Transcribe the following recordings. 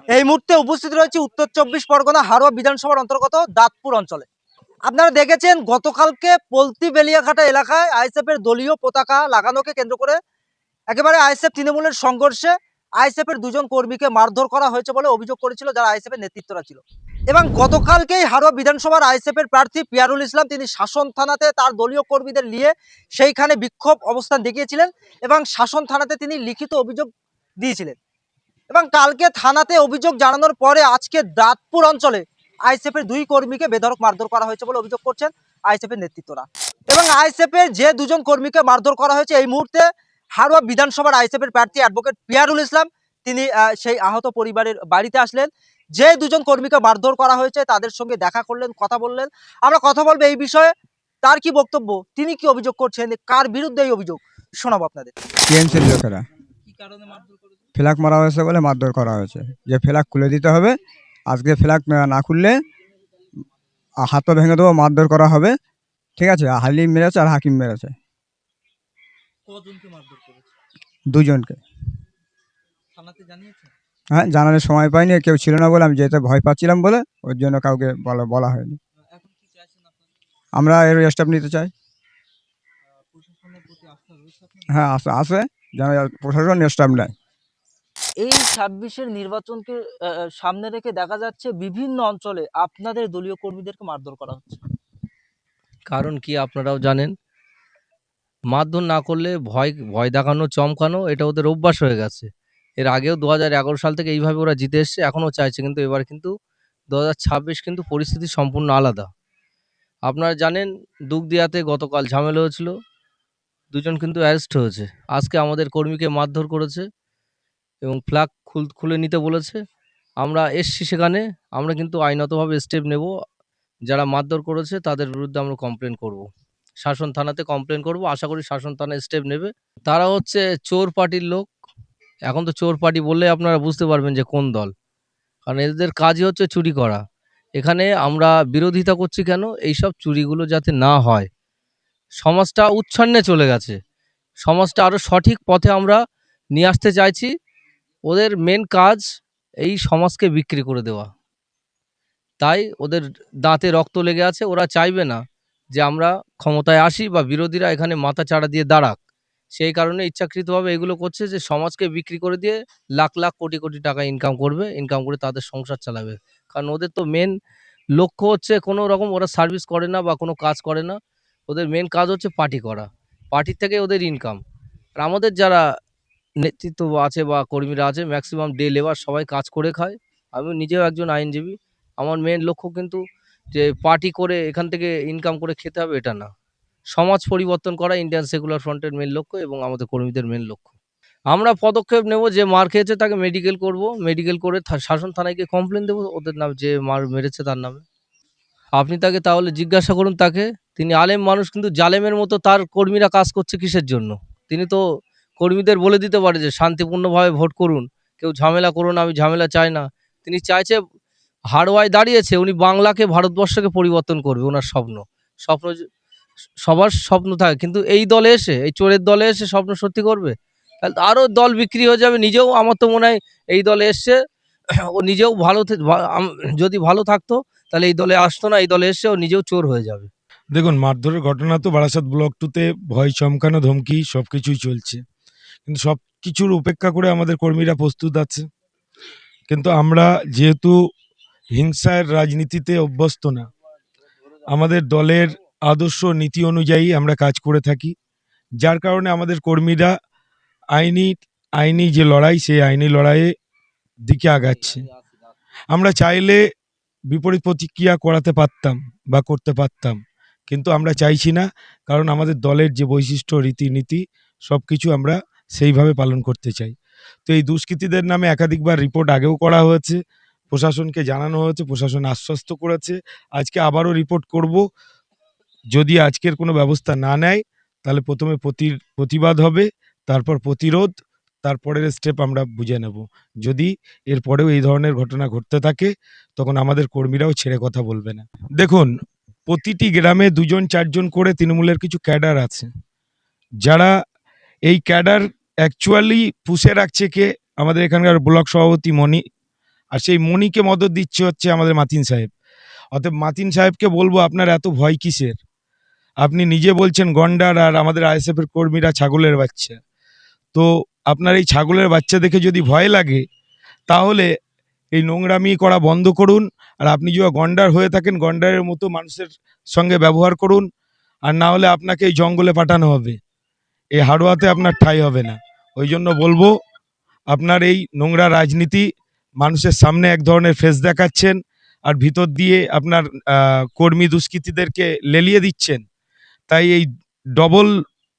এই মুহূর্তে উপস্থিত রয়েছে উত্তর চব্বিশ পরগনা হারোয়া বিধানসভার অন্তর্গত দাঁতপুর অঞ্চলে। আপনারা দেখেছেন গতকালকে পলতি বেলিয়াঘাটা এলাকায় আইএসএফ এর দলীয় পতাকা লাগানোকে কেন্দ্র করে একেবারে আইএসএফ তৃণমূলের সংঘর্ষে আইএসএফ এর দুজন কর্মীকে মারধর করা হয়েছে বলে অভিযোগ করেছিল যারা আইএসএফ এর নেতৃত্বরা ছিল। এবং গতকালকেই হারোয়া বিধানসভার আইএসএফ এর প্রার্থী পিয়ারুল ইসলাম তিনি শাসন থানাতে তার দলীয় কর্মীদের নিয়ে সেইখানে বিক্ষোভ অবস্থান দেখিয়েছিলেন এবং শাসন থানাতে তিনি লিখিত অভিযোগ দিয়েছিলেন। এবং কালকে থানাতে অভিযোগ জানানোর পরে আজকে দাঁতপুর অঞ্চলে আইএসএফ এর দুই কর্মীকে বেধড়ক মারধর করা হয়েছে বলে অভিযোগ করছেন আইএসএফ এর নেতৃত্বরা। এবং আইএসএফ এর যে দুজন কর্মীকে মারধর করা হয়েছে এই মুহূর্তে হারোয়া বিধানসভার আইএসএফ এর প্রার্থী অ্যাডভোকেট পিয়ারুল ইসলাম তিনি সেই আহত পরিবারের বাড়িতে আসলেন। যে দুজন কর্মীকে মারধর করা হয়েছে তাদের সঙ্গে দেখা করলেন, কথা বললেন। আমরা কথা বলবো এই বিষয়ে, তার কি বক্তব্য, তিনি কি অভিযোগ করছেন, কার বিরুদ্ধে এই অভিযোগ শোনাবো আপনাদের। টিএমসির লোকেরা কি কারণে মারধর করেছে? ফ্ল্যাগ মারা হয়েছে বলে মারধর করা হয়েছে, যে ফ্ল্যাগ খুলে দিতে হবে, আজকে ফ্ল্যাগ না খুললে হাতও ভেঙে দেবো, মারধর করা হবে। ঠিক আছে, হালিম মেরেছে আর হাকিম মেরেছে কজনকে মারধর করেছে? দুজনকে। থানাতে জানিয়েছে? হ্যাঁ, জানানোর সময় পাইনি, কেউ ছিল না বলে, আমি যেতে ভয় পাচ্ছিলাম বলে ওর জন্য কাউকে বলা হয়নি। এখন কি চাইছেন আপনারা? আমরা এর স্টেপ নিতে চাই। প্রশাসনের প্রতি আস্থা রয়েছে আপনাদের? হ্যাঁ, আসে যেন প্রশাসন স্টেপ নেয়। এই ২৬-এর নির্বাচনকে সামনে রেখে দেখা যাচ্ছে বিভিন্ন অঞ্চলে আপনাদের দলীয় কর্মীদেরকে মারধর করা হচ্ছে। কারণ কি আপনারাও জানেন, মারধর না করলে ভয় ভয় দেখানো, চমকানো এটা ওদের অভ্যাস হয়ে গেছে। এর আগেও ২০১১ সাল থেকে এইভাবে ওরা জিতে এসছে, এখনও চাইছে। কিন্তু এবার কিন্তু ২০২৬ কিন্তু পরিস্থিতি সম্পূর্ণ আলাদা। আপনারা জানেন দুগদিয়াতে গতকাল ঝামেলা হয়েছিল, দুজন কিন্তু অ্যারেস্ট হয়েছে। আজকে আমাদের কর্মীকে মারধর করেছে এবং ফ্ল্যাগ খুলে নিতে বলেছে। আমরা এসছি সেখানে, আমরা কিন্তু আইনতভাবে স্টেপ নেব। যারা মারধর করেছে তাদের বিরুদ্ধে আমরা কমপ্লেন করব। শাসন থানাতে কমপ্লেন করব, আশা করি শাসন থানা স্টেপ নেবে। তারা হচ্ছে চোর পার্টির লোক। এখন তো চোর পার্টি বললে আপনারা বুঝতে পারবেন যে কোন দল, কারণ এদের কাজই হচ্ছে চুরি করা। এখানে আমরা বিরোধিতা করছি কেন, এইসব চুরিগুলো যাতে না হয়। সমাজটা উচ্ছন্নে চলে গেছে, সমাজটা আরও সঠিক পথে আমরা নিয়ে আসতে চাইছি। ওদের মেন কাজ এই সমাজকে বিক্রি করে দেওয়া, তাই ওদের দাঁতে রক্ত লেগে আছে। ওরা চাইবে না যে আমরা ক্ষমতায় আসি বা বিরোধীরা এখানে মাথা চাড়া দিয়ে দাঁড়াক। সেই কারণে ইচ্ছাকৃতভাবে এগুলো করছে, যে সমাজকে বিক্রি করে দিয়ে লাখ লাখ কোটি কোটি টাকা ইনকাম করবে, ইনকাম করে তাদের সংসার চালাবে। কারণ ওদের তো মেন লক্ষ্য হচ্ছে কোনো রকম ওরা সার্ভিস করে না বা কোনো কাজ করে না। ওদের মেন কাজ হচ্ছে পার্টি করা, পার্টির থেকে ওদের ইনকাম। আর আমাদের যারা নেতৃত্ব আছে বা কর্মীরা আছে, ম্যাক্সিমাম ডে লেবার, সবাই কাজ করে খায়। আমি নিজেও একজন আইনজীবী। আমার মেন লক্ষ্য কিন্তু যে পার্টি করে এখান থেকে ইনকাম করে খেতে হবে এটা না, সমাজ পরিবর্তন করা ইন্ডিয়ান সেকুলার ফ্রন্টের মেন লক্ষ্য এবং আমাদের কর্মীদের মেন লক্ষ্য। আমরা পদক্ষেপ নেব, যে মার খেয়েছে তাকে মেডিকেল করব, মেডিকেল করে শাসন থানায় গিয়ে কমপ্লেন দেবো ওদের নাম, যে মার মেরেছে তার নামে। আপনি তাকে তাহলে জিজ্ঞাসা করুন তাকে, তিনি আলেম মানুষ, কিন্তু জালেমের মতো তার কর্মীরা কাজ করছে কিসের জন্য। তিনি তো কর্মীদের বলে দিতে পারে যে শান্তিপূর্ণভাবে ভোট করুন, কেউ ঝামেলা করুন, আমি ঝামেলা চাই না। তিনি চাইছে, হাড়োয়ায় দাঁড়িয়েছে, উনি বাংলাকে, ভারতবর্ষকে পরিবর্তন করবে, ওনার স্বপ্ন। স্বপ্ন সবার স্বপ্ন থাকে, কিন্তু এই দলে এসে, এই চোরের দলে এসে স্বপ্ন সত্যি করবে? তাহলে আরও দল বিক্রি হয়ে যাবে। নিজেও, আমার তো মনে হয় এই দলে এসছে ও নিজেও যদি ভালো থাকতো তাহলে এই দলে আসতো না, এই দলে এসে ও নিজেও চোর হয়ে যাবে। দেখুন, মারধরের ঘটনা তো বারাসাত ব্লক 2-তে ভয় চমকানো, ধমকি সবকিছুই চলছে, কিন্তু সব কিছুর উপেক্ষা করে আমাদের কর্মীরা প্রস্তুত আছে। কিন্তু আমরা যেহেতু হিংসার রাজনীতিতে অভ্যস্ত না, আমাদের দলের আদর্শ নীতি অনুযায়ী আমরা কাজ করে থাকি, যার কারণে আমাদের কর্মীরা আইনি আইনি যে লড়াই, সেই আইনি লড়াইয়ে দিকে আগাচ্ছে। আমরা চাইলে বিপরীত প্রতিক্রিয়া করাতে পারতাম বা করতে পারতাম, কিন্তু আমরা চাইছি না, কারণ আমাদের দলের যে বৈশিষ্ট্য, রীতিনীতি সব কিছু আমরা সেইভাবে পালন করতে চাই। তো এই দুষ্কৃতীদের নামে একাধিকবার রিপোর্ট আগেও করা হয়েছে, প্রশাসনকে জানানো হয়েছে, প্রশাসন আশ্বস্ত করেছে। আজকে আবারও রিপোর্ট করব। যদি আজকের কোনো ব্যবস্থা না নেয়, তাহলে প্রথমে প্রতিবাদ হবে, তারপর প্রতিরোধ, তারপরের স্টেপ আমরা বুঝে নেব। যদি এরপরেও এই ধরনের ঘটনা ঘটতে থাকে, তখন আমাদের কর্মীরাও ছেড়ে কথা বলবে না। দেখুন, প্রতিটি গ্রামে 2-4 জন করে তৃণমূলের কিছু ক্যাডার আছে, যারা এই ক্যাডার অ্যাকচুয়ালি পুষে রাখছে কে, আমাদের এখানকার ব্লক সভাপতি মণি, আর সেই মনিকে মদত দিচ্ছে হচ্ছে আমাদের মাতিন সাহেব। অতএব মাতিন সাহেবকে বলবো, আপনার এত ভয় কিসের? আপনি নিজে বলছেন গন্ডার আর আমাদের আইএসএফ এর কর্মীরা ছাগলের বাচ্চা। তো আপনার এই ছাগলের বাচ্চা দেখে যদি ভয় লাগে, তাহলে এই নোংরামি করা বন্ধ করুন। আর আপনি যদি গন্ডার হয়ে থাকেন, গন্ডারের মতো মানুষের সঙ্গে ব্যবহার করুন। আর না হলে আপনাকে এই জঙ্গলে পাঠানো হবে, এই হাড়োয়াতে আপনার ঠাঁই হবে না। ওই জন্য বলবো, আপনার এই নোংরা রাজনীতি, মানুষের সামনে এক ধরনের ফেস দেখাচ্ছেন আর ভিতর দিয়ে আপনার কর্মী দুষ্কৃতীদেরকে লেলিয়ে দিচ্ছেন। তাই এই ডবল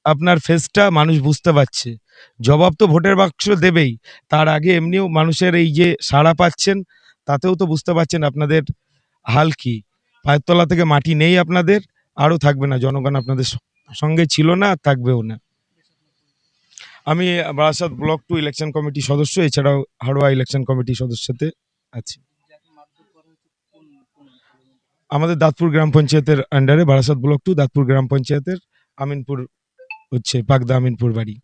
আপনার ফেসটা মানুষ বুঝতে পারছে। জবাব তো ভোটের বাক্স দেবেই, তার আগে এমনিও মানুষের এই যে সাড়া পাচ্ছেন, তাতেও তো বুঝতে পারছেন আপনাদের হাল কি। পায়ের তলা থেকে মাটি নেই আপনাদের, আরও থাকবে না। জনগণ আপনাদের সঙ্গে ছিল না, আর থাকবেও না। আমি বারাসাত ব্লক 2 ইলেকশন কমিটি সদস্য, এছাড়াও হাড়োয়া ইলেকশন কমিটি সদস্যতে আছি। আমাদের দাঁতপুর গ্রাম পঞ্চায়েতের আন্ডারে, বারাসাত ব্লক 2 দাঁতপুর গ্রাম পঞ্চায়েতের আমিনপুর হচ্ছে পাকদা আমিনপুর বাড়ি।